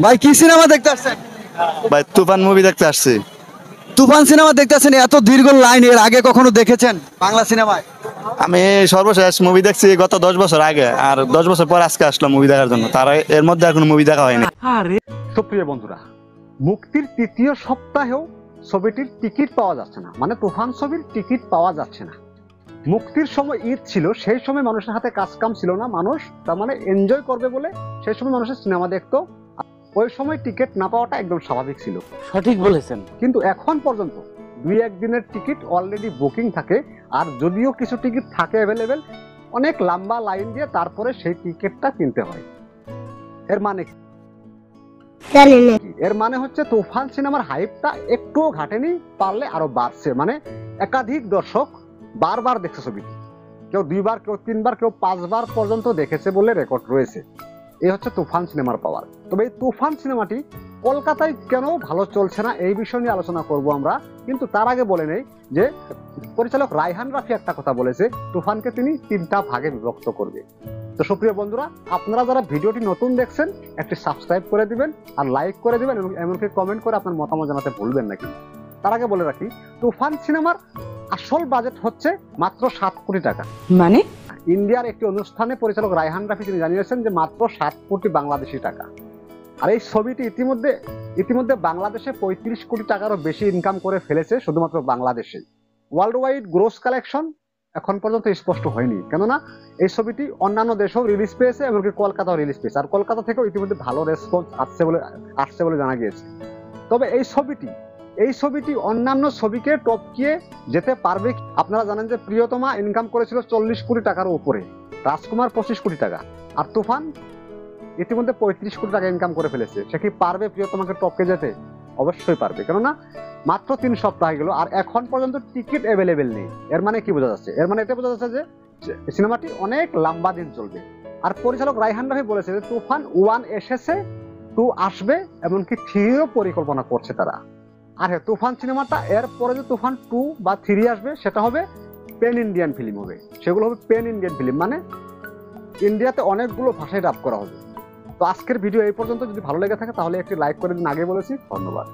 ভাই কি সিনেমা দেখতে আসছেন? ভাই তুফান মুভি দেখতে আসছি। তুফান সিনেমা দেখতে আসছেন, এত দীর্ঘ লাইন এর আগে কখনো দেখেছেন বাংলা সিনেমায়? আমি সর্বশেষ মুভি দেখছি গত 10 বছর আগে, আর 10 বছর পর আজকে আসলাম মুভি দেখার জন্য। তার এর মধ্যে আর কোনো মুভি দেখা হয়নি। সুপ্রিয় বন্ধুরা, মুক্তির তৃতীয় সপ্তাহেও ছবিটির টিকিট পাওয়া যাচ্ছে না, মানে তুফান ছবির টিকিট পাওয়া যাচ্ছে না। মুক্তির সময় ঈদ ছিল, সেই সময় মানুষের হাতে কাজ কাম ছিল না, মানুষ তার মানে এনজয় করবে বলে সেই সময় মানুষের সিনেমা দেখতো। ওই সময় টিকিট না পাওয়াটা একদম স্বাভাবিক ছিল। সঠিক বলেছেন। কিন্তু এখন পর্যন্ত 2-1 দিনের টিকিট অলরেডি বুকিং থাকে, আর যদিও কিছু টিকিট থাকে অ্যাভেলেবেল, অনেক লম্বা লাইন দিয়ে তারপরে সেই টিকিটটা কিনতে হয়। এর মানে কি? এর মানে হচ্ছে তুফান সিনেমার হাইপটা একটুও ঘাটেনি, পারলে আরো বাড়ছে। মানে একাধিক দর্শক বারবার দেখছে ছবিটি, কেউ 2বার, কেউ 3বার, কেউ 5বার পর্যন্ত দেখেছে বলে রেকর্ড রয়েছে। এই হচ্ছে তুফান সিনেমার পাওয়ার। তবে এই তুফান সিনেমাটি কলকাতায় কেন ভালো চলছে না এই বিষয় নিয়ে আলোচনা করব আমরা। কিন্তু তার আগে বলে নেই যে পরিচালক রায়হান রাফি একটা কথা বলেছে, তুফানকে তিনি 3টা ভাগে বিভক্ত করবে। তো সুপ্রিয় বন্ধুরা, আপনারা যারা ভিডিওটি নতুন দেখছেন একটি সাবস্ক্রাইব করে দিবেন, আর লাইক করে দিবেন, এবং এমনকি কমেন্ট করে আপনার মতামত জানাতে ভুলবেন না। কিন্তু তার আগে বলে রাখি, তুফান সিনেমার আসল বাজেট হচ্ছে মাত্র 7 কোটি টাকা। মানে ইন্ডিয়ার একটি অনুষ্ঠানে পরিচালক রায়হান রাফি তিনি জানিয়েছেন যে মাত্র 7 কোটি বাংলাদেশি টাকা। আর এই ছবিটি ইতিমধ্যে বাংলাদেশে 35 কোটি টাকারও বেশি ইনকাম করে ফেলেছে, শুধুমাত্র বাংলাদেশে। ওয়ার্ল্ড ওয়াইড গ্রোস কালেকশন এখন পর্যন্ত স্পষ্ট হয়নি, কেননা এই ছবিটি অন্যান্য দেশেও রিলিজ পেয়েছে, এমনকি কলকাতাও রিলিজ পেয়েছে। আর কলকাতা থেকেও ইতিমধ্যে ভালো রেসপন্স আসছে বলে জানা গিয়েছে। তবে এই ছবিটি অন্যান্য ছবিকে টপকিয়ে যেতে পারবে। আপনারা জানেন যে প্রিয়তমা ইনকাম করেছিল 40 কোটি টাকার উপরে, রাজকুমার 25 কোটি টাকা, আর তুফান ইতিমধ্যে 35 কোটি টাকা ইনকাম করে ফেলেছে। সে কি পারবে প্রিয়তমাকে টপকে যেতে? অবশ্যই পারবে, কেননা মাত্র 3 সপ্তাহ গেল আর এখন পর্যন্ত টিকিট অ্যাভেলেবেল নেই। এর মানে কি বোঝা যাচ্ছে? এর মানে এটা বোঝা যাচ্ছে যে সিনেমাটি অনেক লম্বা দিন চলবে। আর পরিচালক রায়হান রাফি বলেছে যে তুফান 1 এসেছে, 2 আসবে, এমনকি 3ও পরিকল্পনা করছে তারা। আর হ্যাঁ, তুফান সিনেমাটা এর পরে যে তুফান 2 বা 3 আসবে সেটা হবে প্যান ইন্ডিয়ান ফিল্ম হবে। সেগুলো হবে প্যান ইন্ডিয়ান ফিল্ম, মানে ইন্ডিয়াতে অনেকগুলো ভাষায় ডাব করা হবে। তো আজকের ভিডিও এই পর্যন্ত। যদি ভালো লেগে থাকে তাহলে একটি লাইক করে দিন, আগে বলেছি। ধন্যবাদ।